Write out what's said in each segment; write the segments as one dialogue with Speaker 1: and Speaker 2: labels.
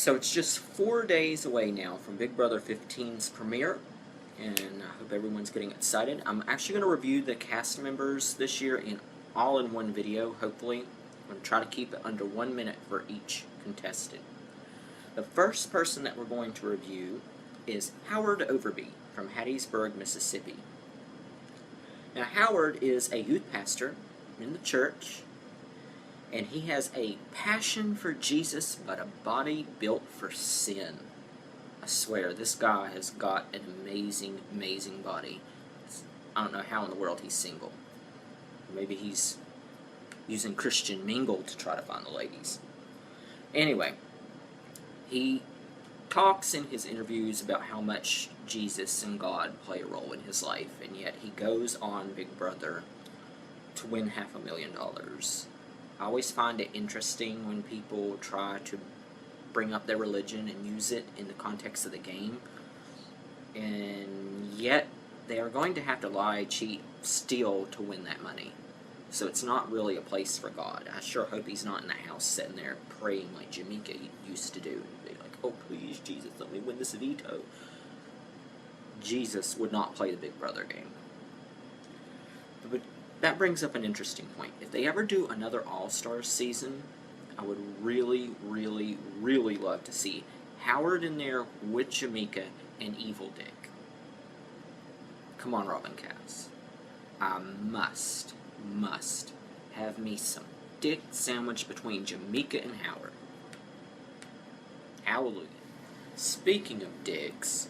Speaker 1: So it's just 4 days away now from Big Brother 15's premiere, and I hope everyone's getting excited. I'm actually going to review the cast members this year all in one video, hopefully. I'm going to try to keep it under 1 minute for each contestant. The first person that we're going to review is Howard Overby from Hattiesburg, Mississippi. Now, Howard is a youth pastor in the church, and he has a passion for Jesus, but a body built for sin. I swear, this guy has got an amazing, amazing body. I don't know how in the world he's single. Maybe he's using Christian Mingle to try to find the ladies. Anyway, he talks in his interviews about how much Jesus and God play a role in his life, and yet he goes on Big Brother to win $500,000. I always find it interesting when people try to bring up their religion and use it in the context of the game, and yet they are going to have to lie, cheat, steal to win that money. So it's not really a place for God. I sure hope he's not in the house sitting there praying like Jamaica used to do, and be like, oh please Jesus, let me win this veto. Jesus would not play the Big Brother game. But that brings up an interesting point. If they ever do another All-Stars season, I would really, really, really love to see Howard in there with Jamaica and Evil Dick. Come on, Robin Cass. I must have me some dick sandwich between Jamaica and Howard. Hallelujah. Speaking of dicks,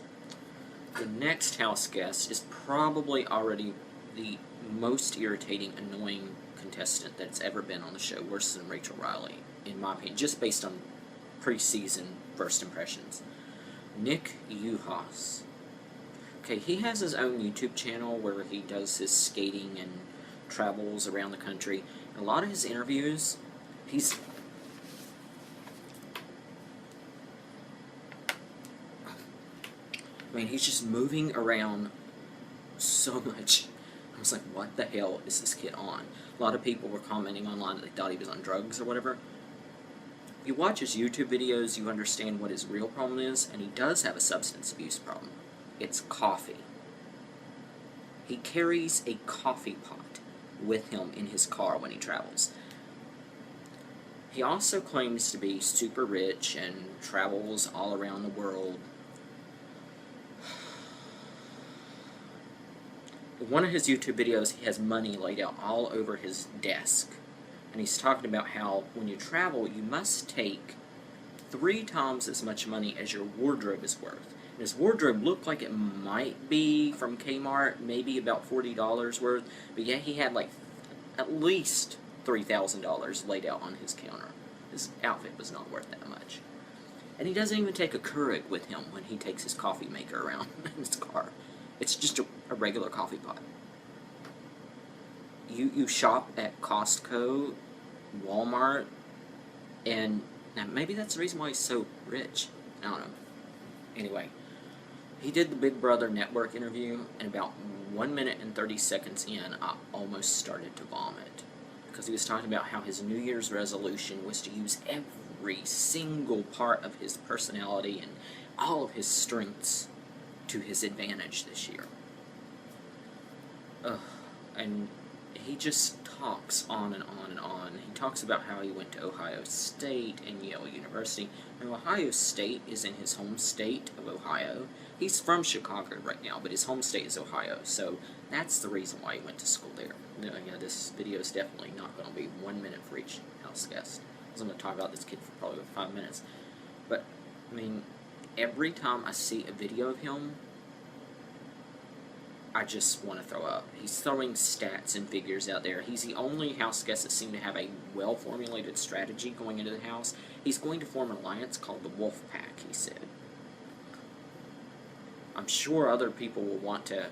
Speaker 1: the next house guest is probably already the most irritating, annoying contestant that's ever been on the show, worse than Rachel Riley, in my opinion, just based on preseason first impressions. Nick Uhas. Okay, he has his own YouTube channel where he does his skating and travels around the country. In a lot of his interviews, he's just moving around so much. I was like, what the hell is this kid on? A lot of people were commenting online that they thought he was on drugs or whatever. If you watch his YouTube videos, you understand what his real problem is, and he does have a substance abuse problem. It's coffee. He carries a coffee pot with him in his car when he travels. He also claims to be super rich and travels all around the world. One of his YouTube videos, he has money laid out all over his desk. And he's talking about how when you travel, you must take 3 times as much money as your wardrobe is worth. And his wardrobe looked like it might be from Kmart, maybe about $40 worth. But yeah, he had like at least $3,000 laid out on his counter. His outfit was not worth that much. And he doesn't even take a Keurig with him when he takes his coffee maker around in his car. It's just a regular coffee pot. You shop at Costco, Walmart, and now maybe that's the reason why he's so rich. I don't know. Anyway, he did the Big Brother Network interview, and about 1 minute and 30 seconds in, I almost started to vomit. Because he was talking about how his New Year's resolution was to use every single part of his personality and all of his strengths to his advantage this year. And he just talks on and on and on. He talks about how he went to Ohio State and Yale University. And Ohio State is in his home state of Ohio. He's from Chicago right now, but his home state is Ohio, so that's the reason why he went to school there. Yeah, this video is definitely not going to be 1 minute for each house guest, because I'm going to talk about this kid for probably 5 minutes. But, I mean, every time I see a video of him, I just want to throw up. He's throwing stats and figures out there. He's the only house guest that seemed to have a well-formulated strategy going into the house. He's going to form an alliance called the Wolf Pack, he said. I'm sure other people will want to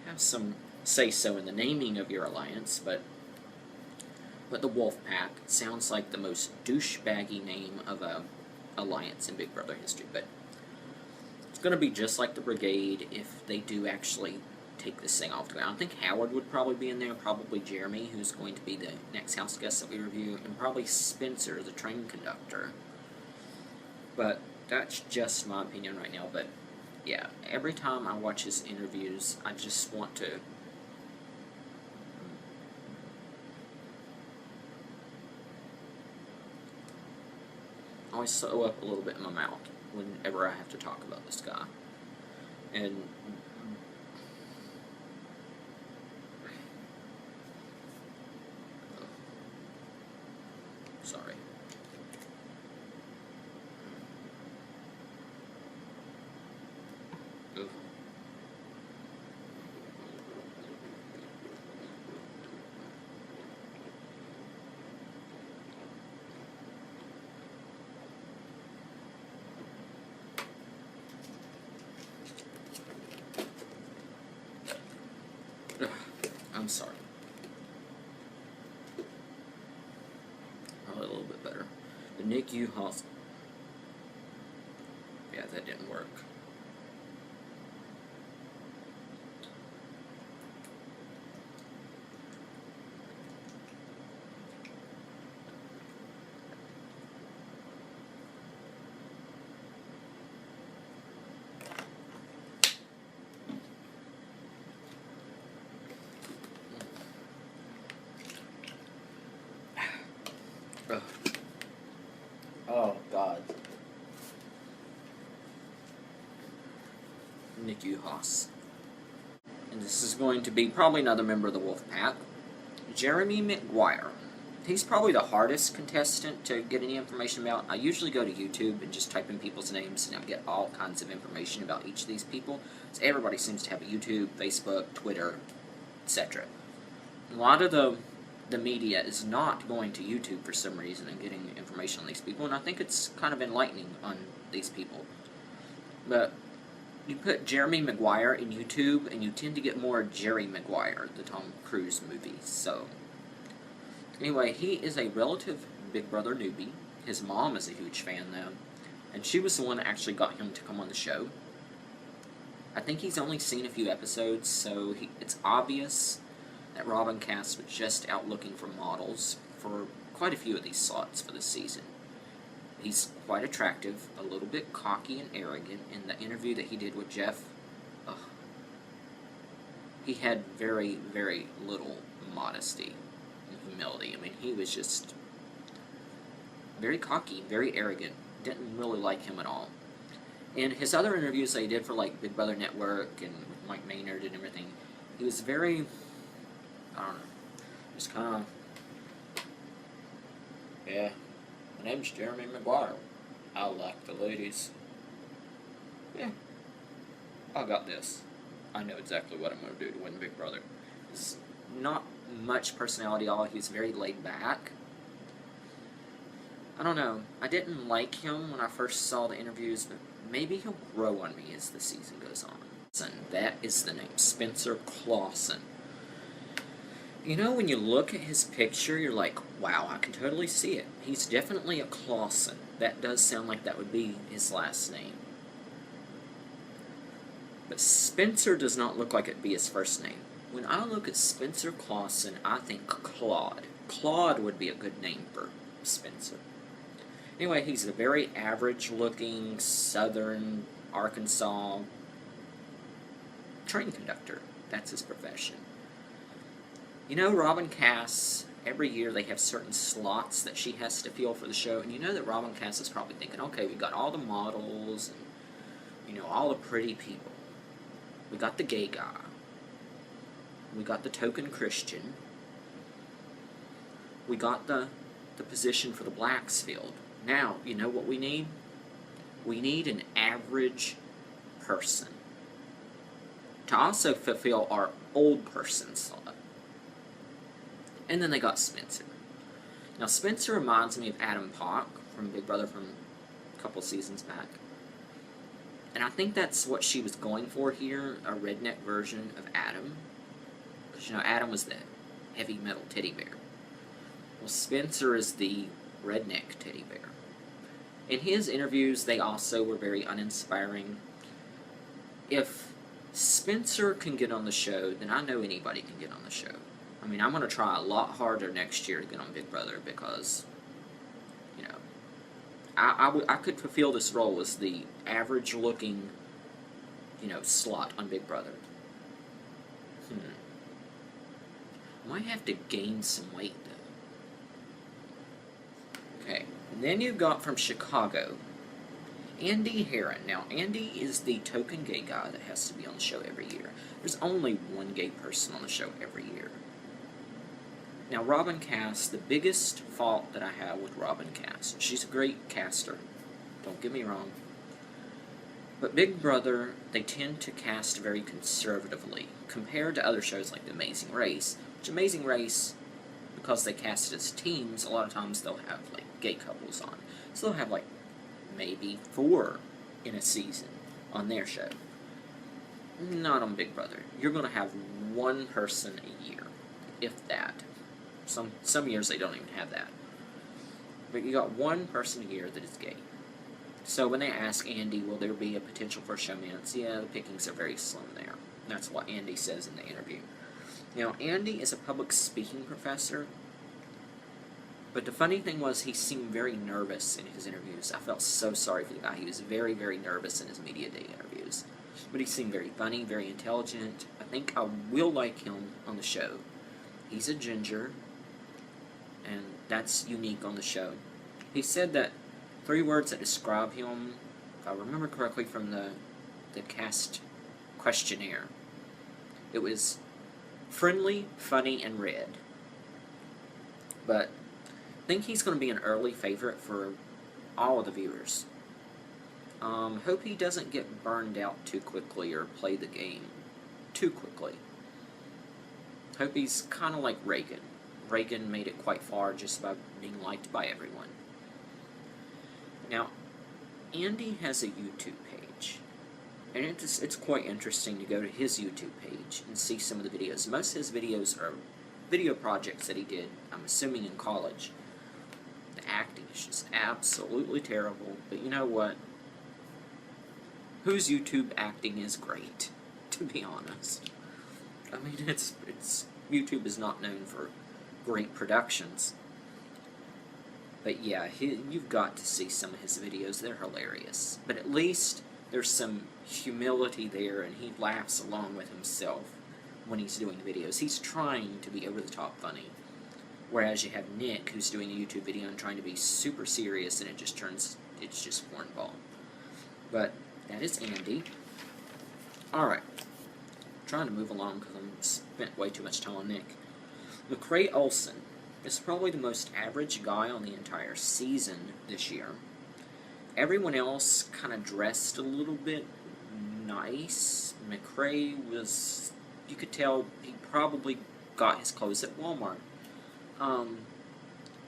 Speaker 1: have some say-so in the naming of your alliance, but the Wolf Pack sounds like the most douchebaggy name of a alliance in Big Brother history. But it's going to be just like the Brigade if they do actually take this thing off the ground. I think Howard would probably be in there, probably Jeremy, who's going to be the next house guest that we review, and probably Spencer, the train conductor. But That's just my opinion right now, but yeah, every time I watch his interviews, I just want to always sew up a little bit in my mouth whenever I have to talk about this guy. And sorry. Oof. I'm sorry. A little bit better. The Uhas. Yeah, that didn't work. Ugh. Oh, God. Uhas. And this is going to be probably another member of the Wolf Pack. Jeremy McGuire. He's probably the hardest contestant to get any information about. I usually go to YouTube and just type in people's names, and I'll get all kinds of information about each of these people. So everybody seems to have a YouTube, Facebook, Twitter, etc. A lot of the media is not going to YouTube for some reason and getting information on these people, and I think it's kind of enlightening on these people. But you put Jeremy McGuire in YouTube, and you tend to get more Jerry Maguire, the Tom Cruise movies. So, anyway, he is a relative Big Brother newbie. His mom is a huge fan, though, and she was the one that actually got him to come on the show. I think he's only seen a few episodes, so it's obvious that Rob and Cass were just out looking for models for quite a few of these slots for this season. He's quite attractive, a little bit cocky and arrogant. In the interview that he did with Jeff, he had very, very little modesty and humility. I mean, he was just very cocky, very arrogant. Didn't really like him at all. In his other interviews that he did for, like, Big Brother Network and with Mike Maynard and everything, he was very, I don't know, just kind of, yeah, my name's Jeremy McGuire. I like the ladies. Yeah, I got this. I know exactly what I'm going to do to win Big Brother. He's not much personality at all. He's very laid back. I don't know. I didn't like him when I first saw the interviews, but maybe he'll grow on me as the season goes on. That is the name, Spencer Clawson. You know, when you look at his picture, you're like, wow, I can totally see it. He's definitely a Clawson. That does sound like that would be his last name. But Spencer does not look like it'd be his first name. When I look at Spencer Clawson, I think Claude. Claude would be a good name for Spencer. Anyway, he's a very average-looking Southern Arkansas train conductor. That's his profession. You know, Robin Cass, every year they have certain slots that she has to fill for the show, and you know that Robin Cass is probably thinking, okay, we got all the models, and, you know, all the pretty people. We got the gay guy. We got the token Christian. We got the position for the blacks field. Now, you know what we need? We need an average person to also fulfill our old person slot. And then they got Spencer. Now, Spencer reminds me of Adam Pock from Big Brother from a couple seasons back. And I think that's what she was going for here, a redneck version of Adam. Because, you know, Adam was the heavy metal teddy bear. Well, Spencer is the redneck teddy bear. In his interviews, they also were very uninspiring. If Spencer can get on the show, then I know anybody can get on the show. I mean, I'm going to try a lot harder next year to get on Big Brother because, you know, I could fulfill this role as the average-looking, slut on Big Brother. Might have to gain some weight, though. Okay, and then you've got from Chicago, Andy Herren. Now, Andy is the token gay guy that has to be on the show every year. There's only one gay person on the show every year. Now, Robin Cass, the biggest fault that I have with Robin Cass, she's a great caster, don't get me wrong, but Big Brother, they tend to cast very conservatively, compared to other shows like The Amazing Race, which Amazing Race, because they cast it as teams, a lot of times they'll have, like, gay couples on. So they'll have, like, maybe 4 in a season on their show. Not on Big Brother. You're going to have 1 person a year, if that. Some years they don't even have that. But you got 1 person a year that is gay. So when they ask Andy, will there be a potential for showmance? Yeah, the pickings are very slim there. That's what Andy says in the interview. Now, Andy is a public speaking professor, but the funny thing was he seemed very nervous in his interviews. I felt so sorry for the guy. He was very, very nervous in his media day interviews. But he seemed very funny, very intelligent. I think I will like him on the show. He's a ginger, and that's unique on the show. He said that 3 words that describe him, if I remember correctly from the cast questionnaire, it was friendly, funny, and red. But I think he's going to be an early favorite for all of the viewers. Hope he doesn't get burned out too quickly or play the game too quickly. Hope he's kind of like Reagan. Reagan made it quite far just by being liked by everyone. Now, Andy has a YouTube page, and it's quite interesting to go to his YouTube page and see some of the videos. Most of his videos are video projects that he did, I'm assuming in college. The acting is just absolutely terrible, but you know what? Whose YouTube acting is great, to be honest. I mean, YouTube is not known for great productions. But yeah, you've got to see some of his videos. They're hilarious. But at least there's some humility there, and he laughs along with himself when he's doing videos. He's trying to be over-the-top funny. Whereas you have Nick, who's doing a YouTube video and trying to be super serious, and it's just cornball. But that is Andy. Alright. Trying to move along because I spent way too much time on Nick. McCrae Olson is probably the most average guy on the entire season this year. Everyone else kind of dressed a little bit nice. McCrae was, you could tell he probably got his clothes at Walmart.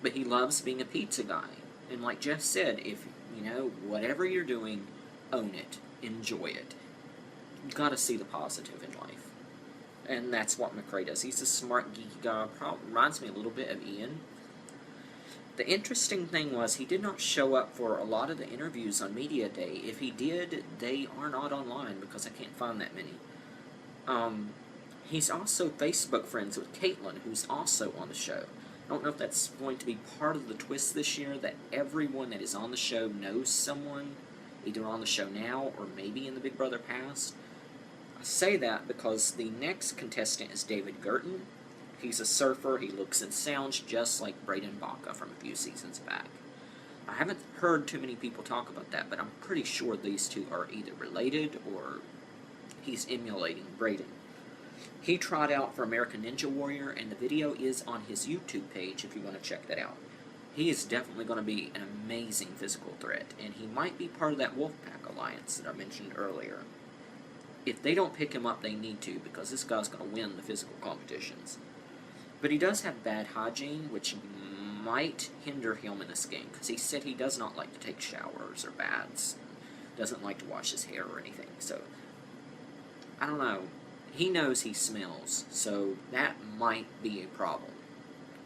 Speaker 1: But he loves being a pizza guy. And like Jeff said, if, whatever you're doing, own it. Enjoy it. You've got to see the positive in life. And that's what McCrae does. He's a smart, geeky guy. Reminds me a little bit of Ian. The interesting thing was he did not show up for a lot of the interviews on Media Day. If he did, they are not online because I can't find that many. He's also Facebook friends with Caitlin, who's also on the show. I don't know if that's going to be part of the twist this year, that everyone that is on the show knows someone, either on the show now or maybe in the Big Brother past. I say that because the next contestant is David Guertin. He's a surfer. He looks and sounds just like Braden Baca from a few seasons back. I haven't heard too many people talk about that, but I'm pretty sure these two are either related or he's emulating Braden. He tried out for American Ninja Warrior, and the video is on his YouTube page if you want to check that out. He is definitely going to be an amazing physical threat, and he might be part of that Wolfpack alliance that I mentioned earlier. If they don't pick him up, they need to, because this guy's going to win the physical competitions. But he does have bad hygiene, which might hinder him in this game, because he said he does not like to take showers or baths, doesn't like to wash his hair or anything, so I don't know. He knows he smells, so that might be a problem.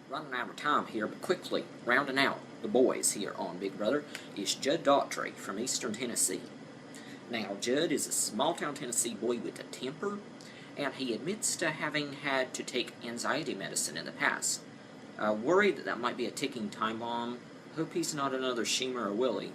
Speaker 1: Running out of time here, but quickly, rounding out the boys here on Big Brother is Judd Daughtry from Eastern Tennessee. Now, Judd is a small-town Tennessee boy with a temper, and he admits to having had to take anxiety medicine in the past. Worried that might be a ticking time bomb, Hope he's not another Sheemer or Willie.